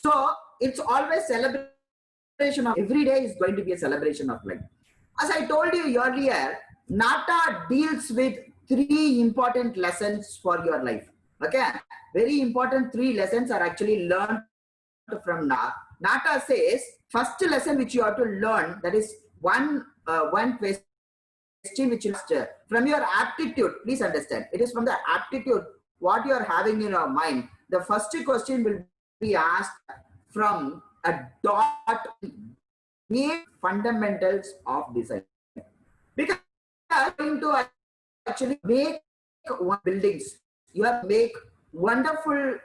So it's always celebration of every day is going to be a celebration of life. As I told you earlier, Nata deals with 3 important lessons for your life. Okay, very important 3 lessons are actually learned from Nata. Nata says first lesson which you have to learn, that is one question which is from your aptitude. Please understand, it is from the aptitude what you are having in your mind. The first question will be asked from a dot fundamentals of design, because you are going to actually make buildings, you have to make wonderful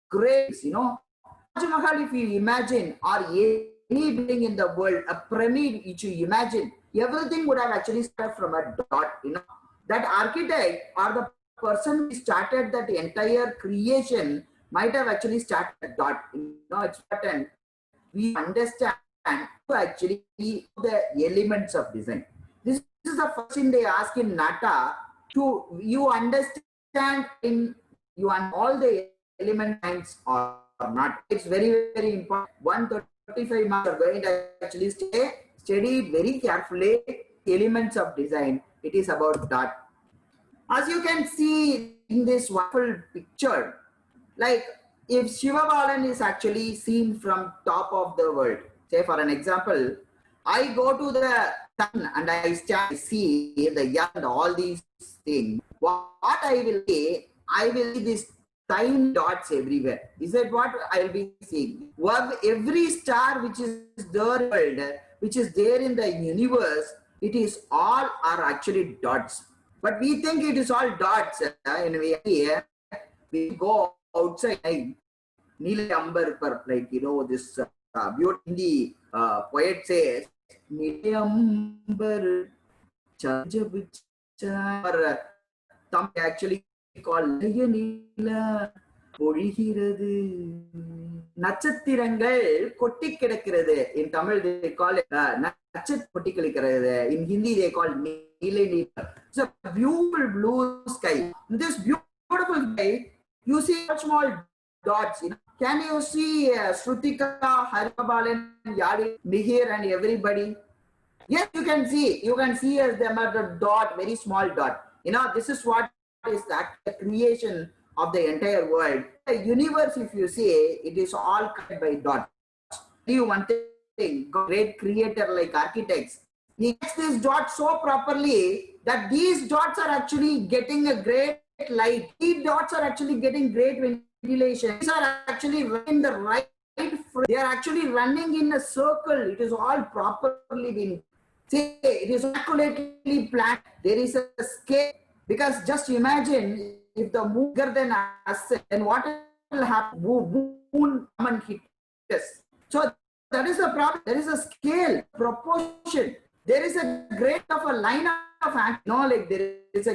grades, Taj Mahal, if you imagine, or any building in the world, a pyramid which you imagine, everything would have actually started from a dot. That architect or the person who started that entire creation might have actually started a dot. It's important we understand to actually the elements of design. This is the first thing they ask in Nata. To you understand in you and all the elements or not. It's very, very important. 135 marks are going to actually study very carefully elements of design. It is about that. As you can see in this wonderful picture, like if Shiva Balan is actually seen from top of the world, say for an example, I go to the sun and I see the earth, all these things. What I will see, these tiny dots everywhere. Is that what I will be seeing? Every star which is there, which is there in the universe, it is all are actually dots. But we think it is all dots. We go outside, Neela Amber, like this beauty poet says, Neela Amber, actually called Neela பொழிகிறது நட்சத்திரங்கள் கொட்டி கிடக்கிறது. In Tamil they call it நட்சத்திர கொட்டி கிடக்கிறது. In Hindi they call நீல நீல. It's a beautiful blue sky. This beautiful sky, you see small dots. Can you see Shrutika, Haribalan, Yadi, Mihir and everybody? Yes, you can see. You can see as them as a dot, very small dot. This is what is the creation of the entire world. The universe, if you see, it is all cut by dots. Do one thing, great creator like architects, he gets these dots so properly that these dots are actually getting a great light. These dots are actually getting great ventilation. These are actually running the right frame. They are actually running in a circle. It is all properly being. See, it is accurately planned. There is a scale. Because just imagine if the moon bigger than us, then what will happen? Moon come and hit us. So that is the problem. There is a scale, proportion. There is a great of a line of act. Like there is a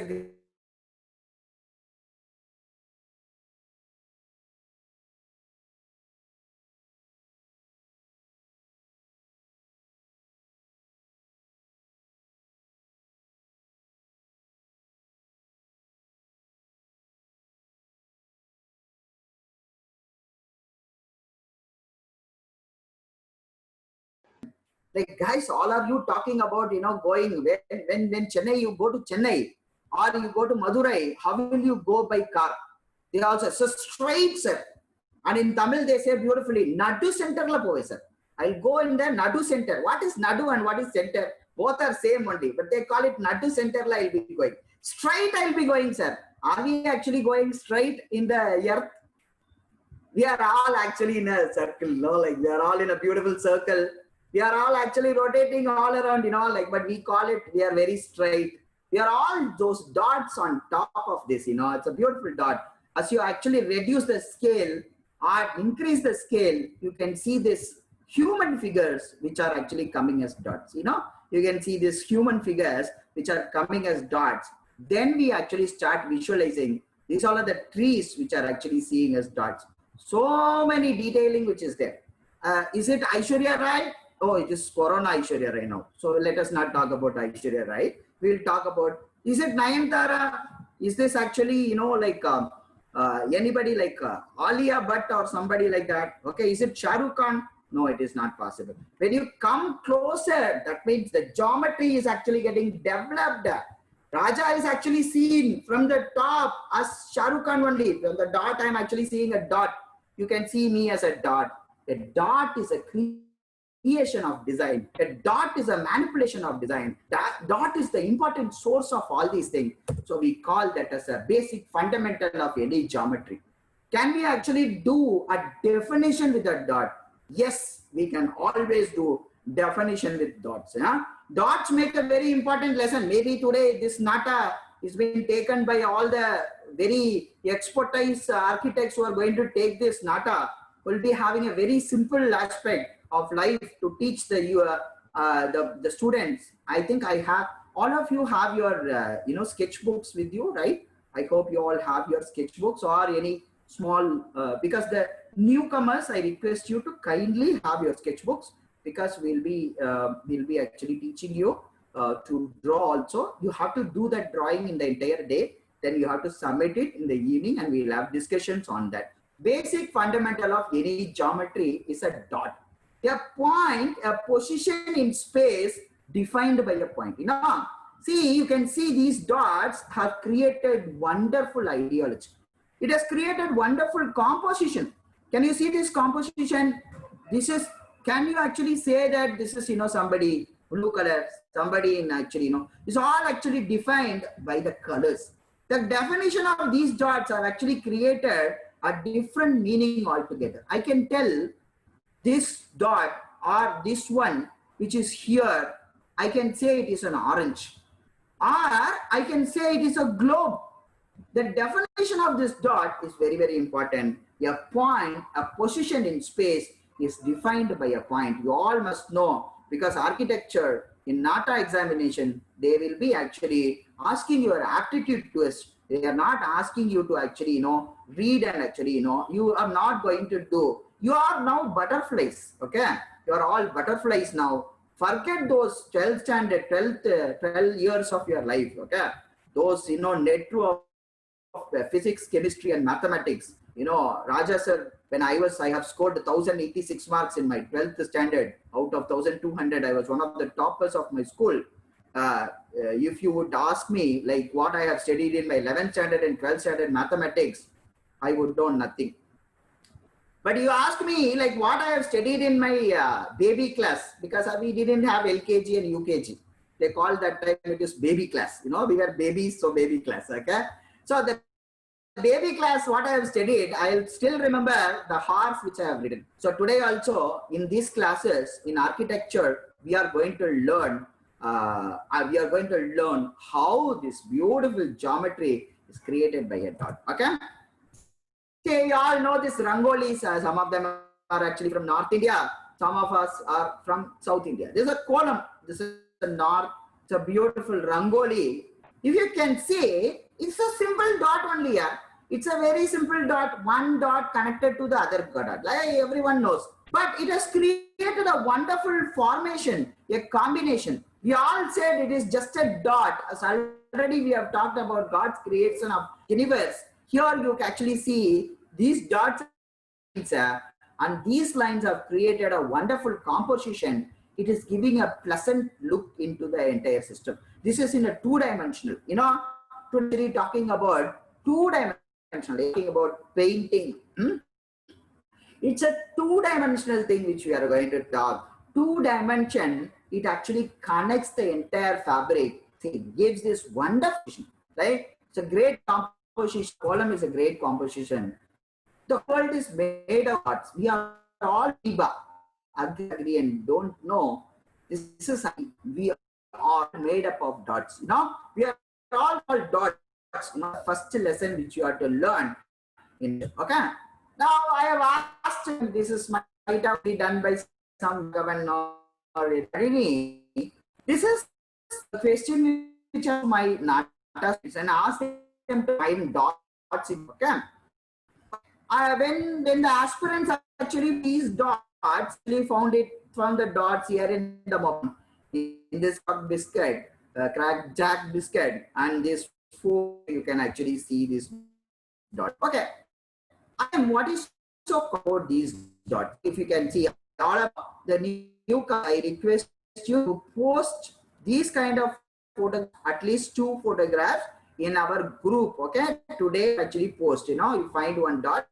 like guys, all of you talking about going when Chennai, you go to Chennai or you go to Madurai, how will you go by car? They also so straight, sir. And in Tamil they say beautifully, Nadu center la pove, sir. I'll go in the Nadu center. What is Nadu and what is center? Both are same only, but they call it Nadu center la I'll be going. Straight I'll be going, sir. Are we actually going straight in the earth? We are all actually in a circle, like we are all in a beautiful circle. We are all actually rotating all around, but we call it, we are very straight. We are all those dots on top of this, it's a beautiful dot. As you actually reduce the scale or increase the scale, you can see this human figures which are actually coming as dots, you can see these human figures which are coming as dots. Then we actually start visualizing. These all are the trees which are actually seeing as dots. So many detailing which is there. Is it Aishwarya Rai? Oh, it is Corona Aishwarya Rai now. So let us not talk about Aishwarya Rai. We'll talk about, is it Nayanthara? Is this actually, anybody like Alia Bhatt or somebody like that. Okay, is it Shah Rukh Khan? No, it is not possible. When you come closer, that means the geometry is actually getting developed. Raja is actually seen from the top as Shah Rukh Khan only. From the dot, I am actually seeing a dot. You can see me as a dot. A dot is a creation of design. A dot is a manipulation of design. That dot is the important source of all these things. So we call that as a basic fundamental of any geometry. Can we actually do a definition with a dot? Yes, we can always do definition with dots. Yeah? Dots make a very important lesson. Maybe today this Nata is being taken by all the very expertise architects who are going to take this Nata, will be having a very simple aspect of life to teach the students. I think I have, all of you have your sketchbooks with you, right? I hope you all have your sketchbooks or any small, because the newcomers, I request you to kindly have your sketchbooks, because we'll be actually teaching you to draw also. You have to do that drawing in the entire day, then you have to submit it in the evening, and we'll have discussions on that. Basic fundamental of any geometry is a dot. A point, a position in space defined by a point. You know, see, you can see these dots have created wonderful ideology. It has created wonderful composition. Can you see this composition? This is, can you actually say that this is, somebody blue color, somebody in actually, it's all actually defined by the colors. The definition of these dots have actually created a different meaning altogether. I can tell this dot or this one, which is here, I can say it is an orange, or I can say it is a globe. The definition of this dot is very, very important. A point, a position in space is defined by a point. You all must know, because architecture in NATA examination, they will be actually asking your aptitude test. They are not asking you to actually, read and actually, you are not going to do. You are now butterflies, okay? You are all butterflies now. Forget those 12th standard, 12 years of your life, okay? Those, net of physics, chemistry, and mathematics. Raja sir, when I have scored 1086 marks in my 12th standard out of 1200. I was one of the toppers of my school. If you would ask me like what I have studied in my 11th standard and 12th standard mathematics, I would know nothing. But you ask me like what I have studied in my baby class, because we didn't have LKG and UKG. They called that time it is baby class. We were babies, so baby class. Okay, so the baby class, what I have studied, I'll still remember the horse which I have written. So today also in these classes in architecture, we are going to learn. How this beautiful geometry is created by a dot. Okay. Okay, you all know this rangolis. Some of them are actually from North India. Some of us are from South India. This is a column. This is the north. It's a beautiful rangoli. If you can see, it's a simple dot only here. It's a very simple dot. One dot connected to the other dot. Like everyone knows. But it has created a wonderful formation, a combination. We all said it is just a dot. As already we have talked about God's creation of universe. Here you can actually see these dots and these lines have created a wonderful composition. It is giving a pleasant look into the entire system. This is in a two-dimensional. Today talking about two-dimensional, talking about painting. It's a two-dimensional thing which we are going to talk. Two-dimension, it actually connects the entire fabric. It gives this wonderful, right? It's a great composition. Column is a great composition. The world is made of dots. We are all agree and don't know. This is we are made up of dots. We are all dots. First lesson which you have to learn. Okay. Now I have asked him. This is might have been done by some governor or attorney. This is the question which are my NATA and asked them to find dots in okay. When the aspirants actually these dots actually found the dots here in the bottom in this biscuit, cracked jack biscuit, and this four you can actually see this dots. Okay. And what is so about these dots? If you can see all of the new, I request you to post these kind of photos, at least 2 photographs in our group. Okay. Today actually post, you find one dot,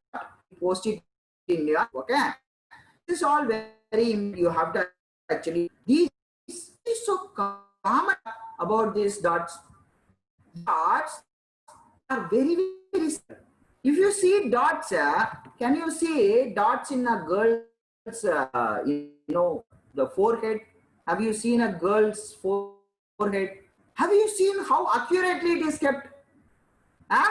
post it in your, okay. This is all very, you have to actually, these is so common about these dots. Dots are very, very simple. If you see dots, can you see dots in a girl's, the forehead? Have you seen a girl's forehead? Have you seen how accurately it is kept? Huh?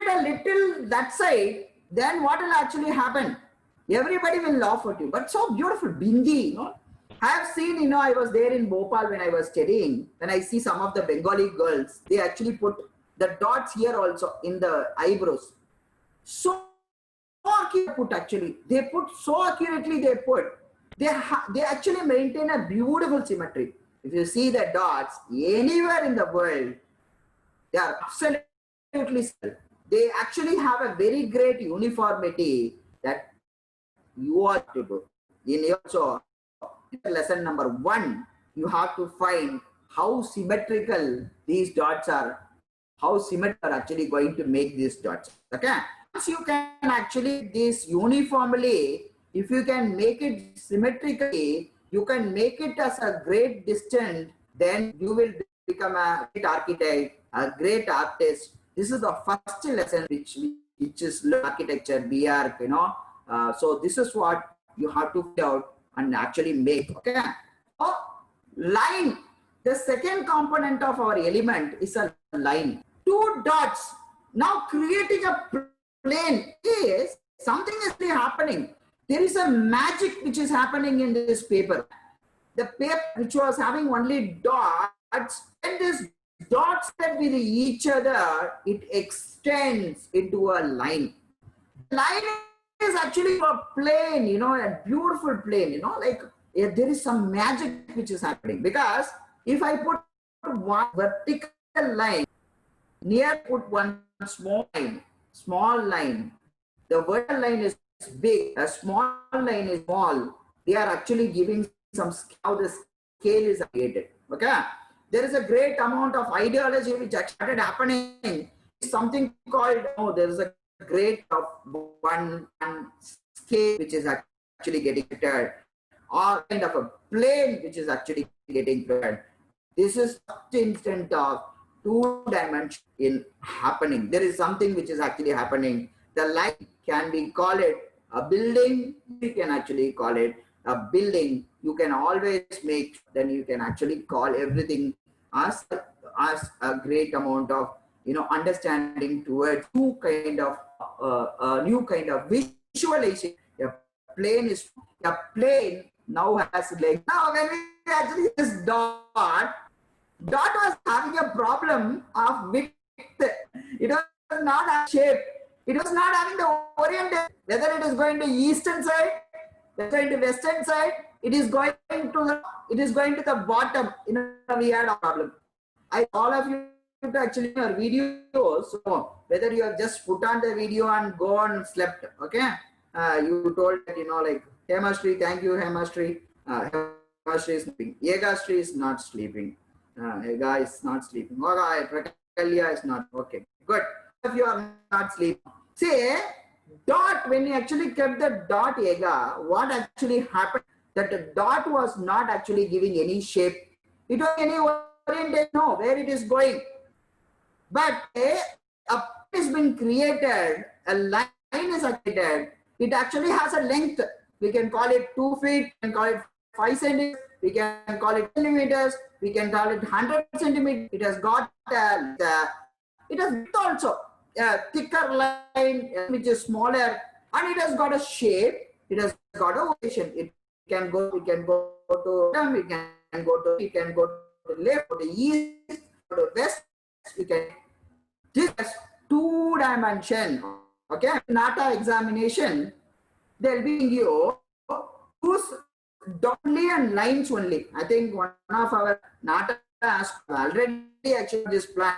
A little that side, then what will actually happen? Everybody will laugh at you. But so beautiful, bindi, I have seen, I was there in Bhopal when I was studying. When I see some of the Bengali girls, they actually put the dots here also in the eyebrows. So accurately put actually. They put so accurately they put. They actually maintain a beautiful symmetry. If you see the dots anywhere in the world, they are absolutely simple. They actually have a very great uniformity that you are to do. In your so lesson number 1, you have to find how symmetrical these dots are, how symmetrical are actually going to make these dots. Okay. Once you can actually this uniformly, if you can make it symmetrically, you can make it as a great distance, then you will become a great architect, a great artist. This is the first lesson which is architecture, BR, so this is what you have to find out and actually make. Okay. So line, the second component of our element is a line. 2 dots. Now creating a plane is something is happening. There is a magic which is happening in this paper. The paper which was having only dots, and this dots that with each other, it extends into a line. Line is actually a plane, a beautiful plane, like there is some magic which is happening, because if I put one vertical line, near put one small line, the vertical line is big, a small line is small, they are actually giving some how the scale is created. Okay. There is a great amount of ideology which started happening. Something called, there is a great of one scale which is actually getting prepared, or kind of a plane which is actually getting prepared. This is the instant of 2 dimension in happening. There is something which is actually happening. The line can be called it a building. You can actually call it a building. You can always make, then you can actually call everything as a great amount of understanding towards new kind of visualization. A plane now has legs. Now when we actually this dot was having a problem of width. It was not a shape. It was not having the orientation. Whether it is going to eastern side, whether it is western side, it is going to the bottom. We had a problem. All of you to actually your videos. So whether you have just put on the video and go on slept. Okay. You told that like Hemashri, thank you Hemashri. Hemashri is sleeping. Yegashri is not sleeping. Ega is not sleeping. Prakalya is not. Okay, good. If you are not sleeping, say dot, when you actually kept the dot Ega, what actually happened? That the dot was not actually giving any shape. It was any orientation, no, where it is going. But a has been created, a line is created. It actually has a length. We can call it 2 feet, we can call it 5 centimeters, we can call it millimeters, we can call it 100 centimeters. It has got it has also a thicker line which is smaller, and it has got a shape. It has got a orientation. It can go to we can go to left, to the east, to west. We can this 2 dimension. Okay, NATA examination, they'll be you use only and lines only. I think one of our NATA asked already actually this plan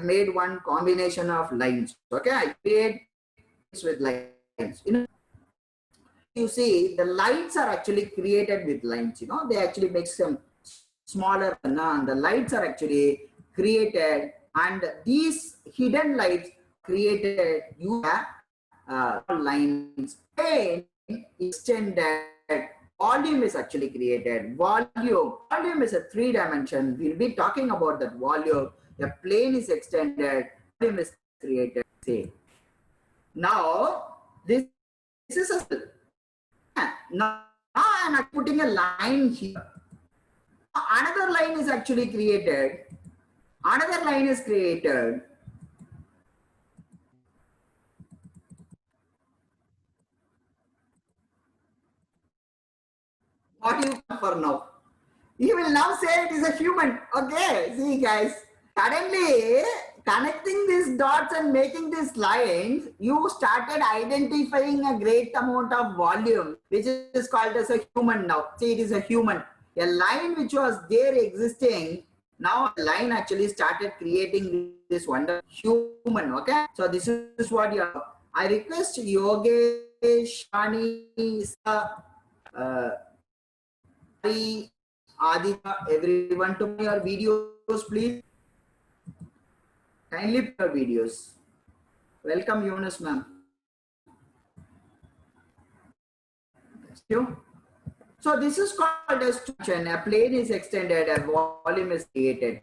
made one combination of lines. Okay, I create this with lines. You see, the lines are actually created with lines. They actually make some smaller, and the lights are actually created, and these hidden lights created you lines. Plane extended. Volume is actually created. Volume is a 3-dimension. We'll be talking about that volume. The plane is extended. Volume is created. Say. Now this is now I'm putting a line here. Another line is actually created. Another line is created. What do you come for now? You will now say it is a human. Okay, see guys. Suddenly connecting these dots and making these lines, you started identifying a great amount of volume, which is called as a human now. See, it is a human. A line which was there existing, now a line actually started creating this wonder human. Okay, so this is what you are. I request Yogesh, Shani, Aditya, everyone to your videos, please. Kindly put your videos. Welcome, Yunus, ma'am. Thank you. So this is called as tension. A plane is extended, a volume is created.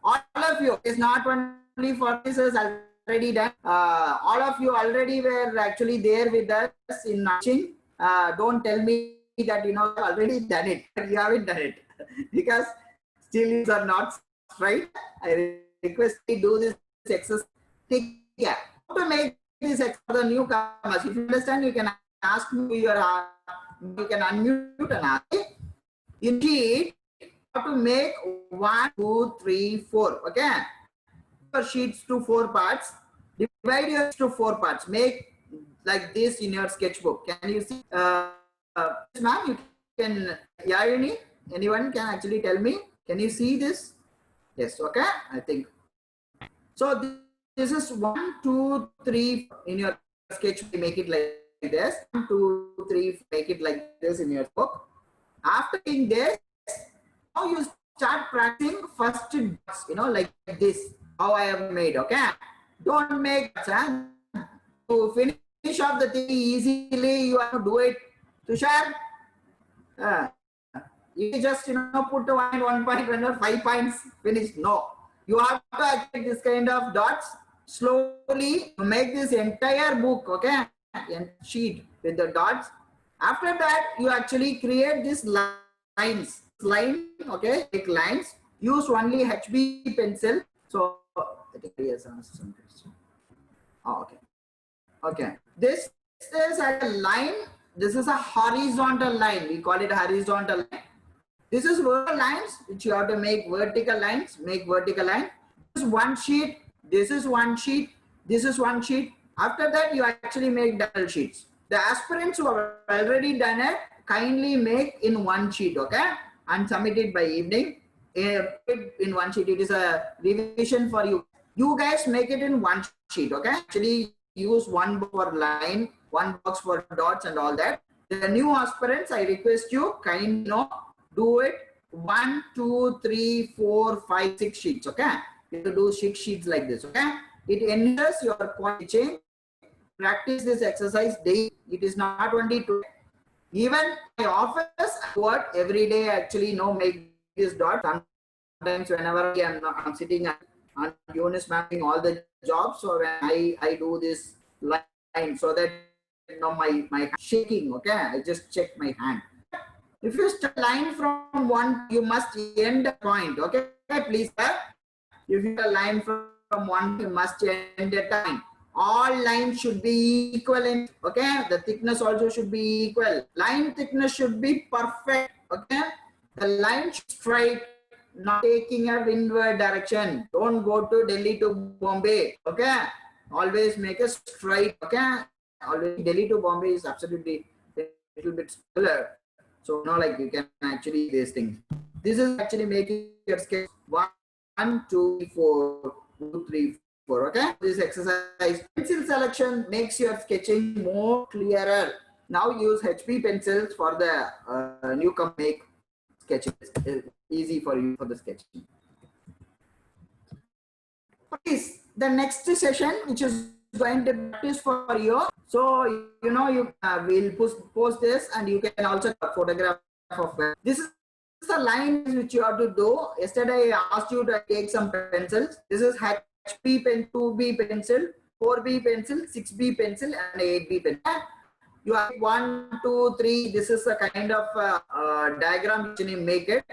All of you, it's not only for this is already done. All of you already were actually there with us in teaching. Don't tell me that already done it, but you haven't done it because still you are not right. I request you do this exercise. Take care. How to make this exercise for the newcomers? If you understand, you can ask me your. You can unmute and ask. You need how to make 1, 2, 3, 4. Okay. Your sheets to 4 parts. Divide your to 4 parts. Make like this in your sketchbook. Can you see? Ma'am, you can. Yarini, anyone can actually tell me? Can you see this? Yes. Okay. I think. So this is 1, 2, 3 in your sketch. Make it like this. 1, 2, 3. Make it like this in your book. After doing this, now you start practicing first dots. Like this. How I have made. Okay. Don't make to finish off the thing easily. You have to do it. Tushar. You just put 1 point, 5 points, finish. No, you have to achieve this kind of dots slowly. Make this entire book, okay, and sheet with the dots. After that, you actually create these lines. Line, okay, take lines. Use only HB pencil. So I think he has asked some question. Oh, okay, okay. This is a line. This is a horizontal line. We call it horizontal line. This is vertical lines, which you have to make vertical lines. Make vertical line. This is one sheet. This is one sheet. This is one sheet. After that, you actually make double sheets. The aspirants who have already done it, kindly make in one sheet, okay, and submit it by evening. In one sheet, it is a revision for you. You guys make it in one sheet, okay. Actually, use one box for line, one box for dots, and all that. The new aspirants, I request you kindly do it 1, 2, 3, 4, 5, 6 sheets. Okay, you do 6 sheets like this. Okay, it ensures your point change. Practice this exercise daily. It is not only to even my office work every day. Actually, make this dot. Sometimes whenever I'm sitting on Yunus mapping all the jobs, so when I do this line so that my shaking. Okay, I just check my hand. If you start line from one, you must end a point. Okay, please. If you line from one, you must end a time. All lines should be equivalent. Okay, the thickness also should be equal. Line thickness should be perfect. Okay, the line should straight, not taking a windward direction. Don't go to Delhi to Bombay. Okay, always make a straight. Okay, always Delhi to Bombay is absolutely a little bit similar. So like you can actually these things. This is actually making your sketch 1, 2, 4, 2, 3, 4. Okay, this exercise. Pencil selection makes your sketching more clearer. Now use HB pencils for the newcomer make sketching easy for you for the sketching. Please, the next session, which is going to practice for you. So you know you will post this, and you can also photograph of it. This is the line which you have to do. Yesterday I asked you to take some pencils. This is HB pen, 2B pencil, 4B pencil, 6B pencil, and 8B pencil. You have 1, 2, 3. This is a kind of diagram which you make it.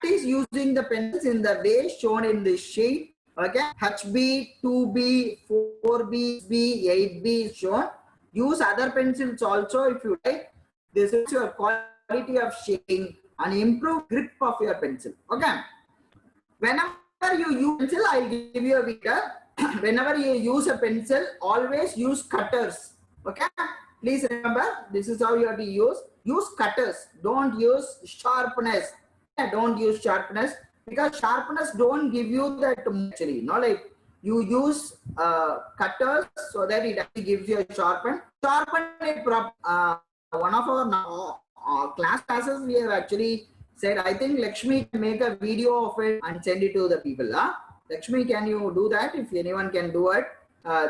It is using the pencils in the way shown in the sheet. Okay, HB, 2B, 4B, 8B is shown. Use other pencils also if you like. This is your quality of shading and improve grip of your pencil. Okay. Whenever you use pencil, I'll give you a video. Whenever you use a pencil, always use cutters. Okay. Please remember, this is how you have to use. Use cutters. Don't use sharpness. Don't use sharpness, because sharpness don't give you that actually. No, like you use cutters so that it actually gives you a sharpen. Sharpen it one of our classes we have actually said, I think Lakshmi can make a video of it and send it to the people. Huh? Lakshmi, can you do that? If anyone can do it,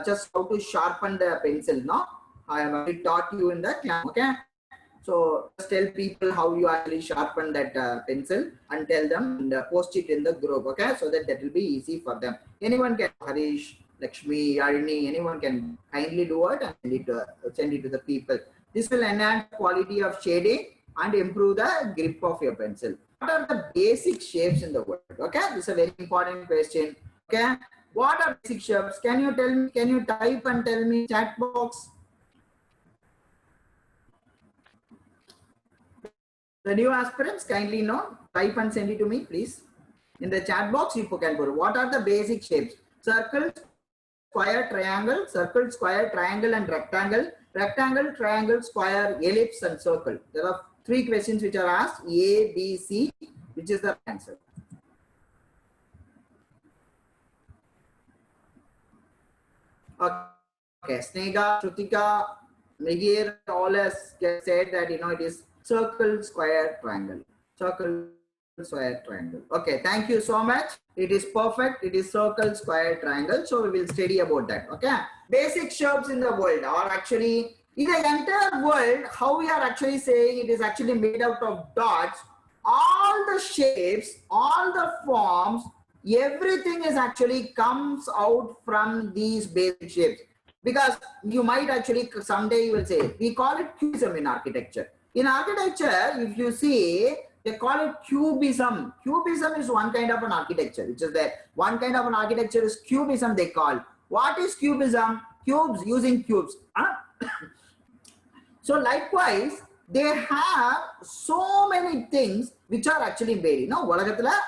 just how to sharpen the pencil. No, I have already taught you in the class. Okay. So just tell people how you actually sharpen that pencil and tell them and post it in the group. Okay, so that will be easy for them. Anyone can, Harish, Lakshmi, Arini, anyone can kindly do it and send it to the people. This will enhance quality of shading and improve the grip of your pencil. What are the basic shapes in the world? Okay, this is a very important question. Okay, what are basic shapes? Can you tell me? Can you type and tell me chat box? The new aspirants, kindly know, type and send it to me, please. In the chat box, you can put what are the basic shapes? Circle, square, triangle, circle, square, triangle, and rectangle. Rectangle, triangle, square, ellipse, and circle. There are 3 questions which are asked, A, B, C, which is the answer. Okay, Snega, Shrutika, Migir, all has said that, you know, it is circle, square, triangle. Circle, square, triangle. Okay, thank you so much. It is perfect. It is circle, square, triangle. So we will study about that. Okay. Basic shapes in the world are actually, in the entire world, how we are actually saying it is actually made out of dots. All the shapes, all the forms, everything is actually comes out from these basic shapes. Because you might actually, someday you will say, we call it cubism in architecture. In architecture, if you see, they call it cubism. Cubism is one kind of an architecture, which is there. One kind of an architecture is cubism, they call. What is cubism? Cubes, using cubes. So likewise, they have so many things which are actually made. No,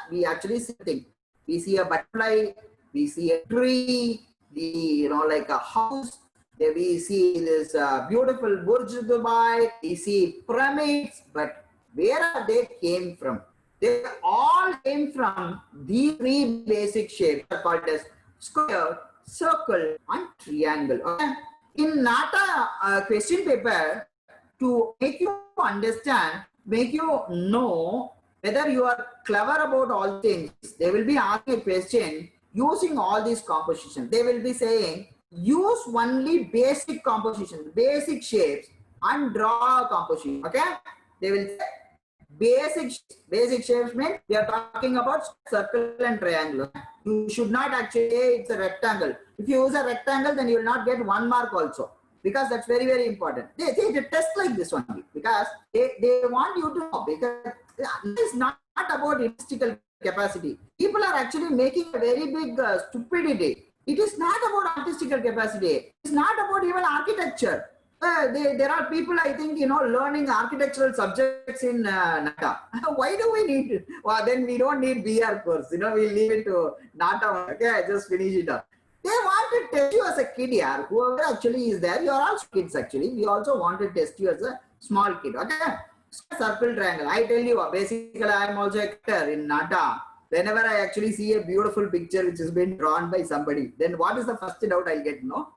we actually see things. We see a butterfly, we see a tree, like a house. There we see this beautiful Burj Dubai, we see pyramids, but where are they came from? They all came from these 3 basic shapes called as square, circle, and triangle. Okay? In NATA question paper, to make you understand, make you know whether you are clever about all things, they will be asking a question using all these compositions. They will be saying, use only basic composition, basic shapes, and draw a composition. Okay, they will say basic shapes mean we are talking about circle and triangle. You should not actually say it's a rectangle. If you use a rectangle, then you will not get 1 mark also, because that's very, very important. They test like this only, because they want you to know, because it's not about statistical capacity. People are actually making a very big stupidity. It is not about artistical capacity. It's not about even architecture. There are people, I think, learning architectural subjects in NATA. Why do we need? Well, then we don't need BR course. We'll leave it to NATA. Okay, just finish it up. They want to test you as a kid, yeah. Whoever actually is there, you are also kids actually. We also want to test you as a small kid. Okay, circle, triangle. I tell you, basically, I am also a actor in NATA. whenever I actually see a beautiful picture which has been drawn by somebody, then what is the first doubt I'll get? No,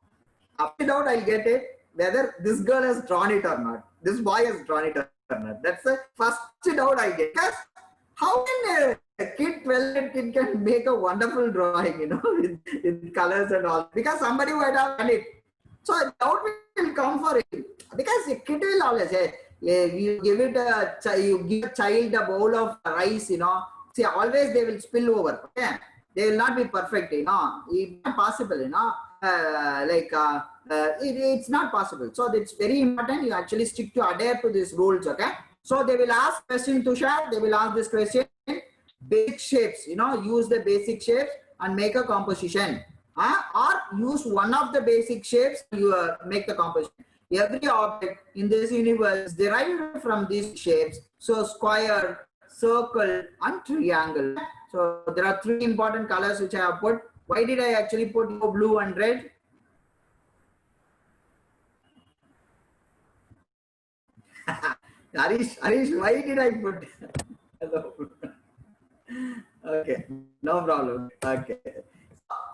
after doubt I'll get it whether this girl has drawn it or not, this boy has drawn it or not. That's the first doubt I get. Because how can a kid, 12-year kid, can make a wonderful drawing, with colors and all? Because somebody might have done it. So doubt will come for him. Because a kid will always say, you give a child a bowl of rice, see, always they will spill over. Okay? They will not be perfect, it's not possible, it's not possible. So it's very important you actually stick to adhere to these rules. Okay. So they will ask question, Tushar, they will ask this question, basic shapes, use the basic shapes and make a composition. Or use one of the basic shapes, you make the composition. Every object in this universe is derived from these shapes. So square, circle and triangle. So there are three important colors which I have put. Why did I actually put blue and red? Harish, why did I put? Okay, no problem. Okay.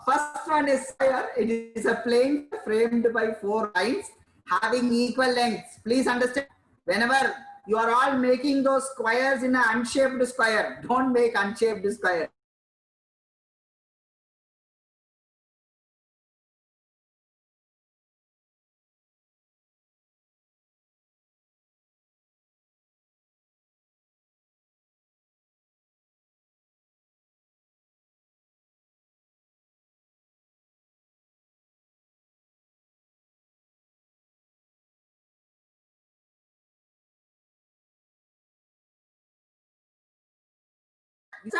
First one is square. It is a plane framed by 4 lines having equal lengths. Please understand, whenever you are all making those squares in an unshaped square, don't make unshaped square.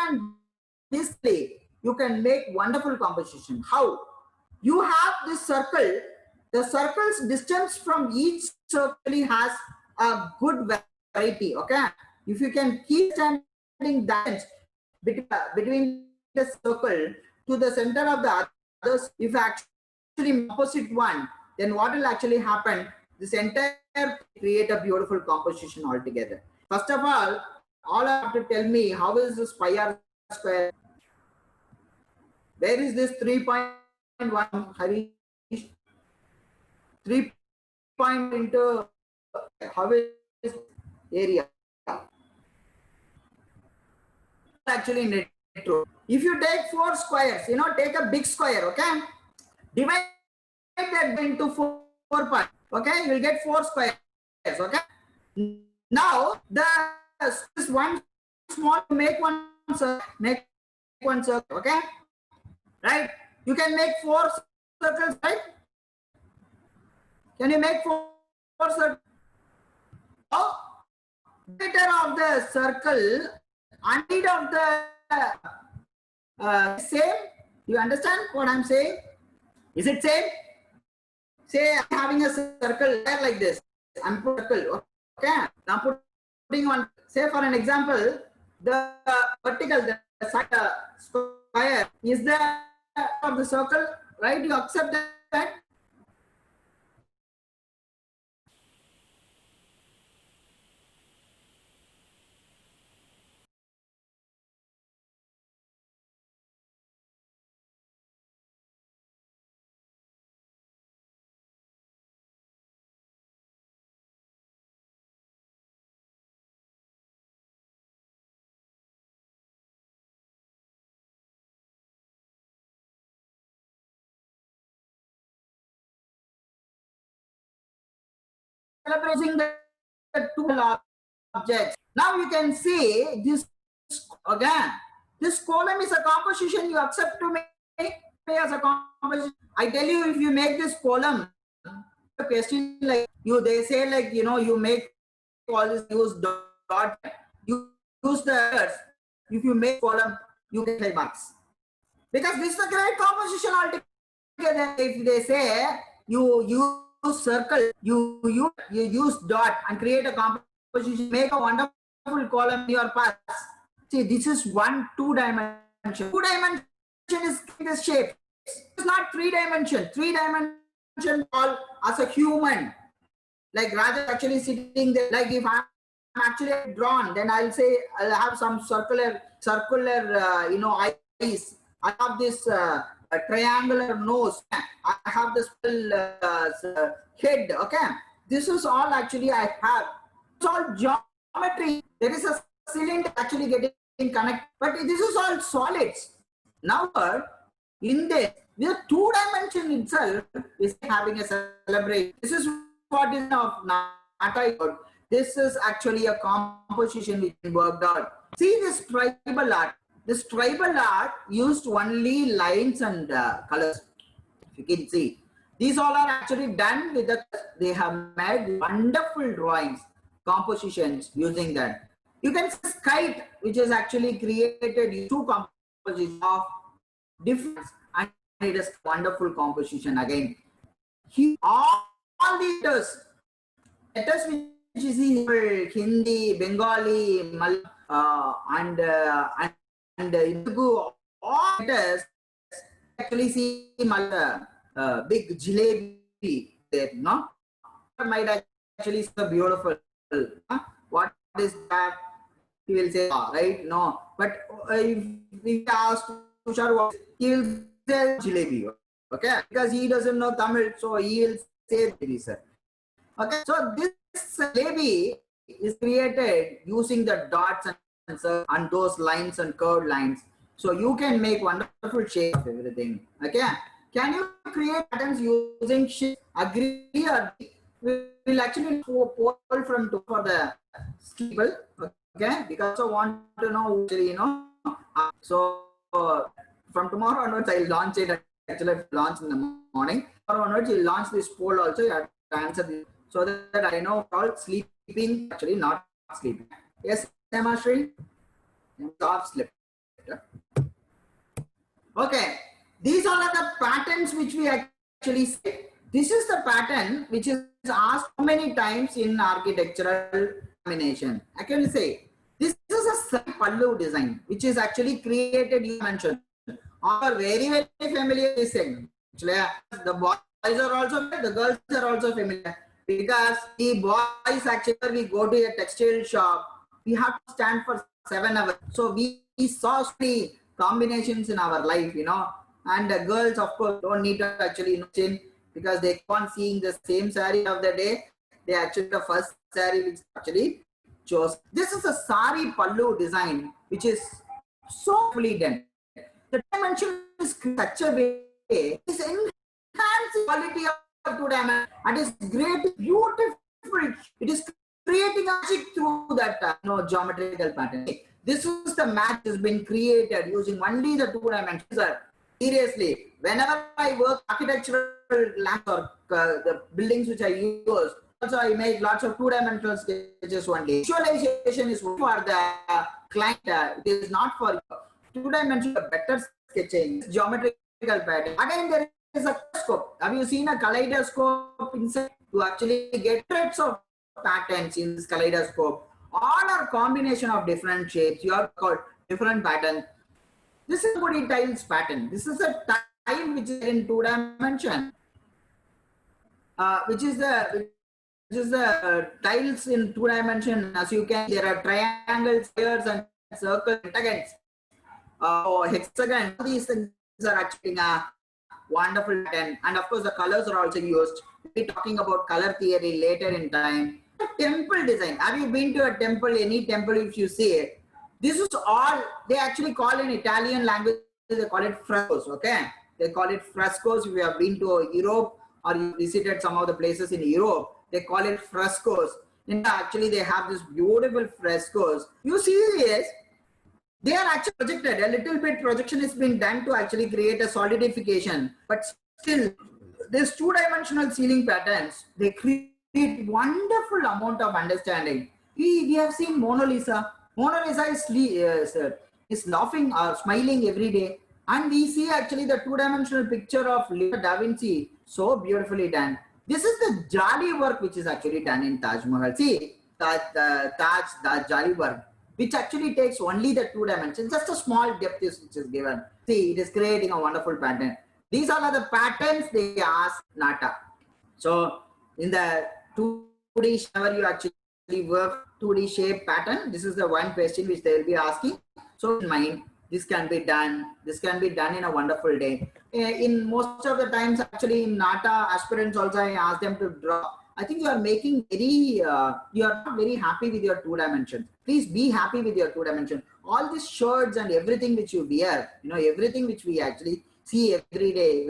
And this way, you can make wonderful composition. How? You have this circle. The circle's distance from each circle has a good variety. Okay, if you can keep standing that between the circle to the center of the others, if actually opposite one, then what will actually happen? This entire create a beautiful composition altogether. First of all I have to tell me, how is this pi r square? Where is this 3.1, Harish? 3 point into, how is area? Actually net. If you take 4 squares, take a big square, okay? Divide that into 4 parts, okay? You will get 4 squares, okay? Now, this one small, make one circle, okay? Right? You can make 4 circles, right? Can you make 4 circles? So, center of the circle, under of the same. You understand what I'm saying? Is it same? Say I'm having a circle there like this. I'm putting a circle, okay? Now putting one. Say for an example, the vertical, the side square is the of the circle, right? You accept that? Celebrating the two objects. Now you can see this again. This column is a composition you accept to make as a composition. I tell you, if you make this column, a question like they say like you make all this, use dot, you use the errors. If you make column, you get 5 marks because this is a great composition altogether. If they say you use circle, you use dot and create a composition, make a wonderful column in your pass. See, this is 1 2 dimension. 2 dimension is this shape. It's not 3 dimension. 3 dimension all as a human. Like Raja actually sitting there. Like if actually drawn, then I'll say I'll have some circular, eyes. I have this a triangular nose. I have this head. Okay, this is all actually I have. It's all geometry. There is a cylinder actually getting connected, but this is all solids. Now, in this, the two dimension itself is having a celebration. This is what is of Nata. This is actually a composition which is worked out. See this tribal art. This tribal art used only lines and colors. You can see these all are actually done with the. They have made wonderful drawings, compositions using that. You can see kite, which is actually created two compositions of difference, and it is wonderful composition again. All these letters which is Hindi, Bengali, and Telugu, all letters actually see big jalebi there, no? Might actually see beautiful. What is that? He will say, right? No, but if we ask Tushar what, he will say jalebi, okay? Because he doesn't know Tamil, so he will say jalebi, sir. Okay, so this jalebi is created using the dots and those lines and curved lines. So you can make wonderful shapes of everything. Okay, can you create patterns using shapes? Agree or we will actually poll from two for the people. Okay, because I want to know, so from tomorrow onwards I'll launch it. Actually, I've launched in the morning. Tomorrow onwards you'll launch this poll also. You have to answer this so that I know all sleeping, actually not sleeping. Yes, Emma Shri? Soft slip. Okay, these are the patterns which we actually say. This is the pattern which is asked so many times in architectural examination. I can say this is a sari pallu design which is actually created. You mentioned, are very familiar with this thing. Actually, the boys are also, the girls are also familiar, because the boys actually, we go to a textile shop, we have to stand for 7 hours. So we saw three combinations in our life, and the girls, of course, don't need to actually change, because they keep on seeing the same saree of the day. They actually the first saree which actually chose. This is a sari pallu design which is so fully done. The dimension is such a way, is enhancing quality of two dimension, and is great, beautiful. It is creating magic through that geometrical pattern. This is the match has been created using only the two dimensions. Seriously, whenever I work architectural lands or the buildings which I use, also I make lots of two-dimensional sketches only. Visualization is for the client. It is not for two-dimensional better sketching. Geometrical pattern. Again, there is a kaleidoscope. Have you seen a kaleidoscope inside? To actually get threads of patterns in this kaleidoscope. All are combination of different shapes. You have called different patterns. This is body tiles pattern. This is a tile which is in two dimension, which is the tiles in two dimension. As you can, there are triangles, squares, and circles, pentagons, hexagons. These things are actually a wonderful pattern, and of course the colors are also used. We'll be talking about color theory later in time. Temple design. Have you been to a temple? Any temple, if you see it, this is all they actually call in Italian language. They call it frescoes. Okay, they call it frescoes. If you have been to Europe or you visited some of the places in Europe, they call it frescoes. Actually, they have this beautiful frescoes. You see this? They are actually projected. A little bit projection has been done to actually create a solidification, but still, these two-dimensional ceiling patterns, they create wonderful amount of understanding. We have seen Mona Lisa. Mona Lisa is laughing or smiling every day, and we see actually the two-dimensional picture of Leonardo da Vinci, so beautifully done. This is the Jali work which is actually done in Taj Mahal. See the Jali work, which actually takes only the two dimensions, just a small depth which is given. See, it is creating a wonderful pattern. These are the patterns they ask Nata. So in the 2D shower, you actually actually work 2D shape pattern. This is the one question which they will be asking. So in mind, this can be done. This can be done in a wonderful day. In most of the times, actually in NATA aspirants also, I ask them to draw. I think you are making very, you are not very happy with your 2 dimensions. Please be happy with your 2 dimension. All these shirts and everything which you wear, you know, everything which we actually see every day,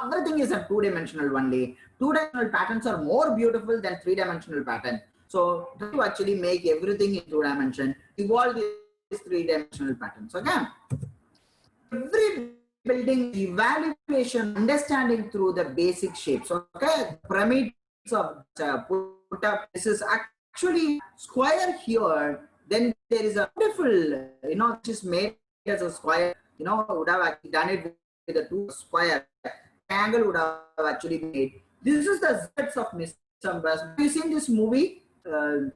everything is a 2-dimensional only. 2-dimensional patterns are more beautiful than 3-dimensional pattern. So to actually make everything in 2 dimension, evolve these 3-dimensional patterns. Okay. Every building evaluation, understanding through the basic shapes. Okay. Pyramids of put up. This is actually square here. Then there is a beautiful, you know, just made as a square. You know, would have actually done it with a 2 square. Triangle would have actually made. This is the Zets of Mr. Have you seen this movie?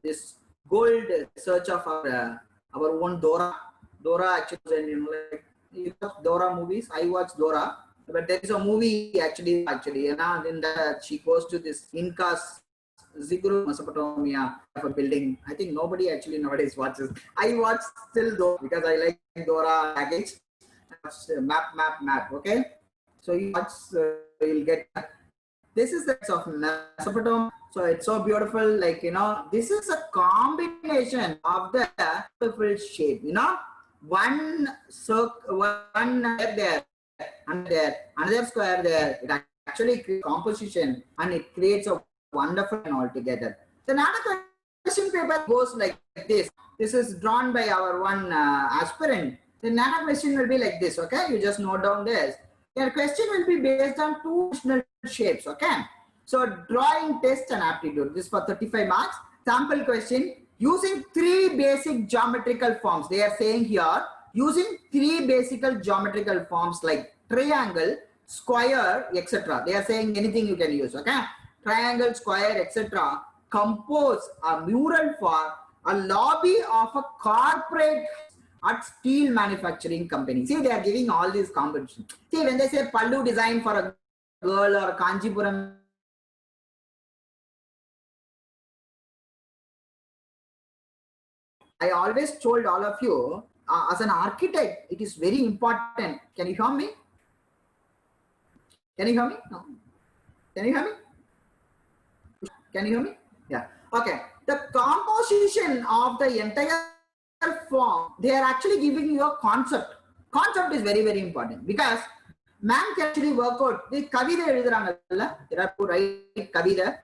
This Gold Search of our own Dora. Dora actually, you know, like you watch Dora movies. I watch Dora, but there is a movie actually, you know, in that she goes to this Incas, Ziggurat, Mesopotamia of a building. I think nobody actually nowadays watches. I watch still Dora because I like Dora package. Map. Okay, so you watch, you'll get. This is the of Mesopotamia. So it's so beautiful. Like, you know, this is a combination of the beautiful shape. You know, one circle, one there, and there, another square there. It actually creates composition and it creates a wonderful one altogether. The another question paper goes like this. This is drawn by our one aspirant. The another question will be like this. Okay, you just note down this. Your question will be based on 2 dimensional shapes. Okay. So drawing test and aptitude. This for 35 marks. Sample question. Using 3 basic geometrical forms. They are saying here, using 3 basic geometrical forms like triangle, square, etc. They are saying anything you can use. Okay. Triangle, square, etc. Compose a mural for a lobby of a corporate at steel manufacturing company. See, they are giving all these combinations. See, when they say Pallu design for a girl or Kanchipuram, I always told all of you, as an architect, it is very important. Can you hear me? Can you hear me? No. Can you hear me? Can you hear me? Yeah. Okay. The composition of the entire form, they are actually giving you a concept. Concept is very, very important because man can actually work out. The Kavida எழுதுறாங்கல்ல, there are to write Kavida.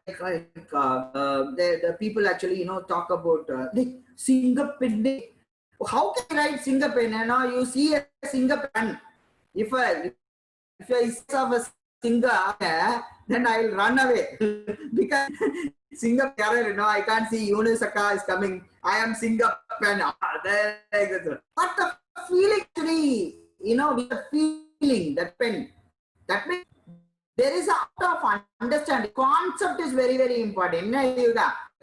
The people actually, you know, talk about like Singapore. How can you write Singapore? You know, you see a Singapore. If I saw a singer, then I'll run away because Singapore, you know, I can't see Unisaka is coming. I am Singapore. But the feeling actually, you know, with the feeling, that pen, that means there is a lot of understanding. Concept is very, very important.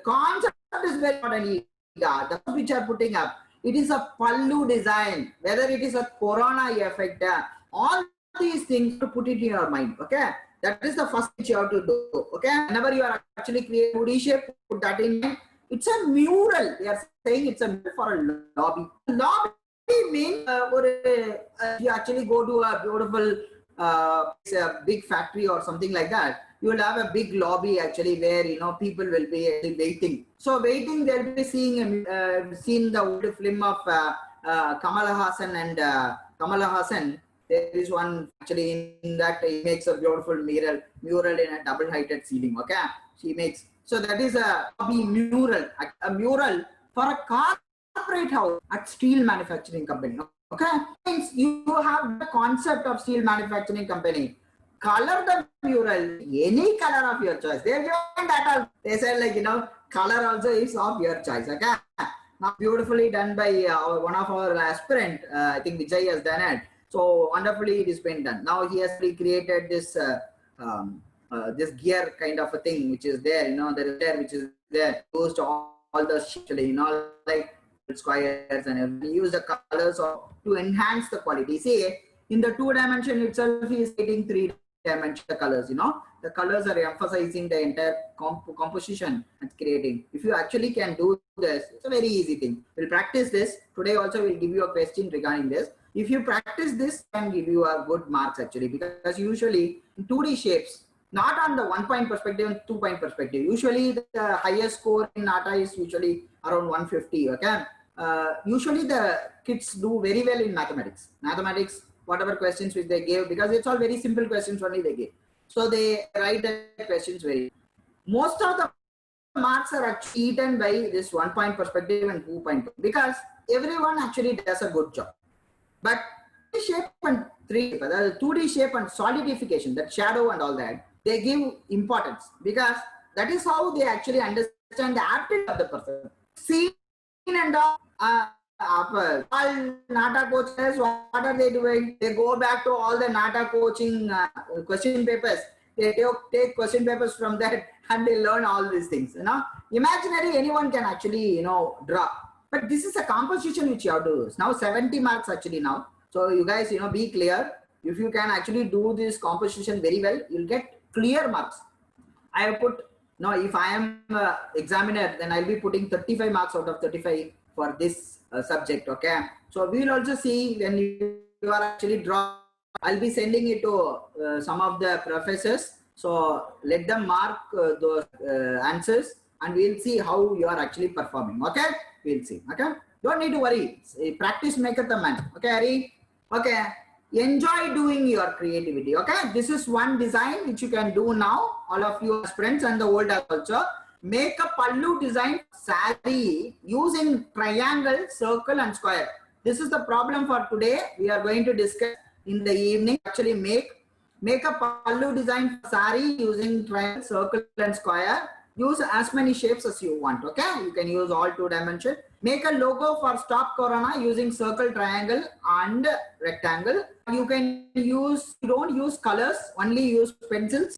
Concept is very important. The which are putting up, it is a Pallu design, whether it is a Corona effect, all these things to put it in your mind. Okay, that is the first thing you have to do. Okay, whenever you are actually creating 2D shape, put that in. It's a mural. They are saying it's a mural for a lobby. Lobby means you actually go to a beautiful a big factory or something like that. You will have a big lobby actually where, you know, people will be actually waiting. So waiting, they'll be seeing the old film of Kamala Hassan and Kamala Hassan. There is one actually in that he makes a beautiful mural in a double-heighted ceiling. Okay, she makes. So that is a mural for a corporate house at steel manufacturing company. Okay, means you have the concept of steel manufacturing company. Color the mural, any color of your choice. They're given that. They said, like, you know, color also is of your choice. Okay, now beautifully done by one of our aspirant. I think Vijay has done it. So wonderfully it is been done. Now he has recreated this this gear kind of a thing which is there, you know, there which is there. Used all the actually, you know, like squares and everything. Use the colors to enhance the quality. See, in the 2 dimension itself, he is getting 3 dimension, the colors, the colors are emphasizing the entire composition and creating. If you actually can do this, it's a very easy thing. We'll practice this. Today also we'll give you a question regarding this. If you practice this, can give you a good marks actually, because usually in 2D shapes, not on the 1-point perspective and 2-point perspective. Usually the highest score in NATA is usually around 150. Okay. Usually the kids do very well in mathematics. Whatever questions which they gave, because it's all very simple questions only they give. So they write the questions very. Most of the marks are actually eaten by this 1-point perspective and 2-point, because everyone actually does a good job. But shape and 3D, the 2D shape and solidification, that shadow and all that, they give importance, because that is how they actually understand the aptitude of the person. Scene and all NATA coaches, what are they doing? They go back to all the NATA coaching question papers. They take question papers from that and they learn all these things. Imaginary, anyone can actually draw. But this is a composition which you have to do. Now 70 marks actually now. So you guys, be clear. If you can actually do this composition very well, you'll get clear marks. I have put, if I am examiner, then I'll be putting 35 marks out of 35 for this subject. Okay. So we will also see when you are actually draw. I'll be sending it to some of the professors. So let them mark those answers, and we'll see how you are actually performing. Okay. We'll see. Okay. Don't need to worry. Practice maketh the man. Okay, Hari? Okay. Enjoy doing your creativity. Okay. This is one design which you can do now. All of you aspirants and the old also. Make a pallu design saree using triangle, circle and square. This is the problem for today. We are going to discuss in the evening. Actually make a pallu design saree using triangle, circle and square. Use as many shapes as you want. Okay. You can use all 2 dimensions. Make a logo for Stop Corona using circle, triangle and rectangle. You can use, you don't use colors, only use pencils.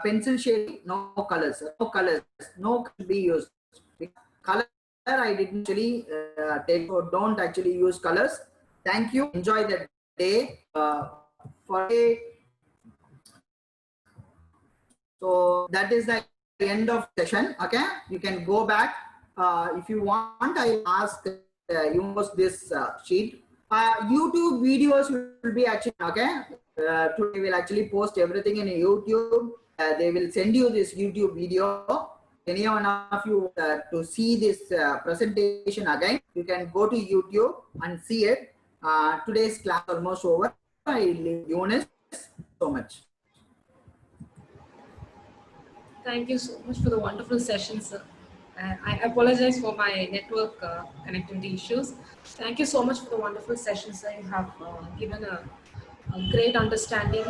Pencil shading, no colors, no can be used. Color I didn't actually take, so don't actually use colors. Thank you. Enjoy the day. So that is the end of session. Okay, you can go back. If you want, I ask you use this sheet. YouTube videos will be actually okay. Today we'll actually post everything in YouTube. They will send you this YouTube video. Any one of you to see this presentation again, you can go to YouTube and see it. Today's class almost over. I leave Eunice so much. Thank you so much for the wonderful session, sir. I apologize for my network connectivity issues. Thank you so much for the wonderful session, sir. You have given a great understanding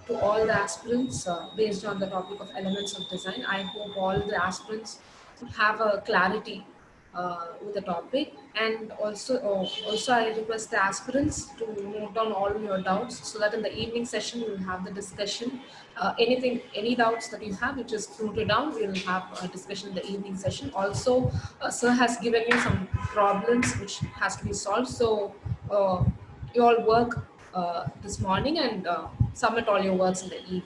to all the aspirants based on the topic of elements of design. I hope all the aspirants have a clarity with the topic, and also I request the aspirants to note down all your doubts, so that in the evening session we will have the discussion. Any doubts that you have, you just note it down. We will have a discussion in the evening session. Also, sir has given you some problems which has to be solved. So you all work this morning and submit all your works in the evening.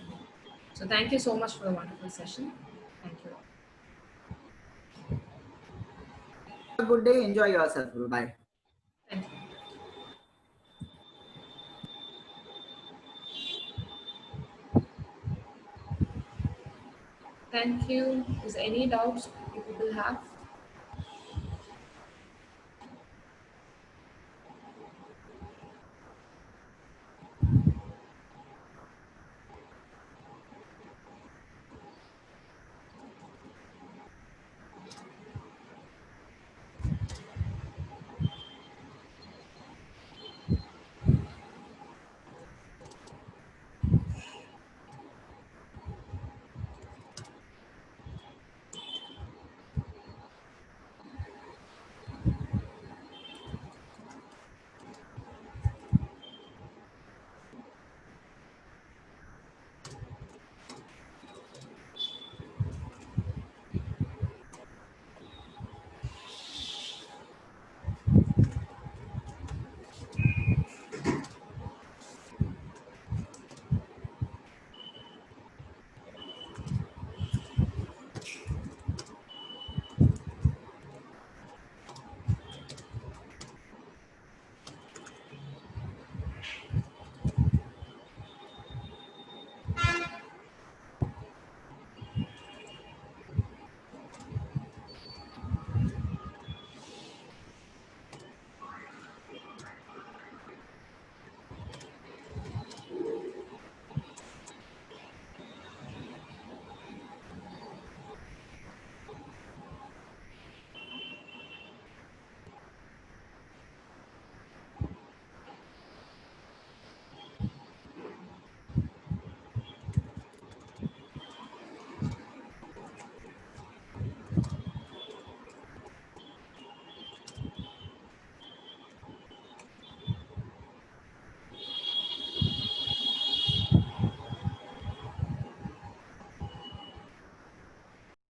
So thank you so much for the wonderful session. Thank you. Have a good day. Enjoy yourself. Bye. Thank you. Thank you. Is there any doubts you people have?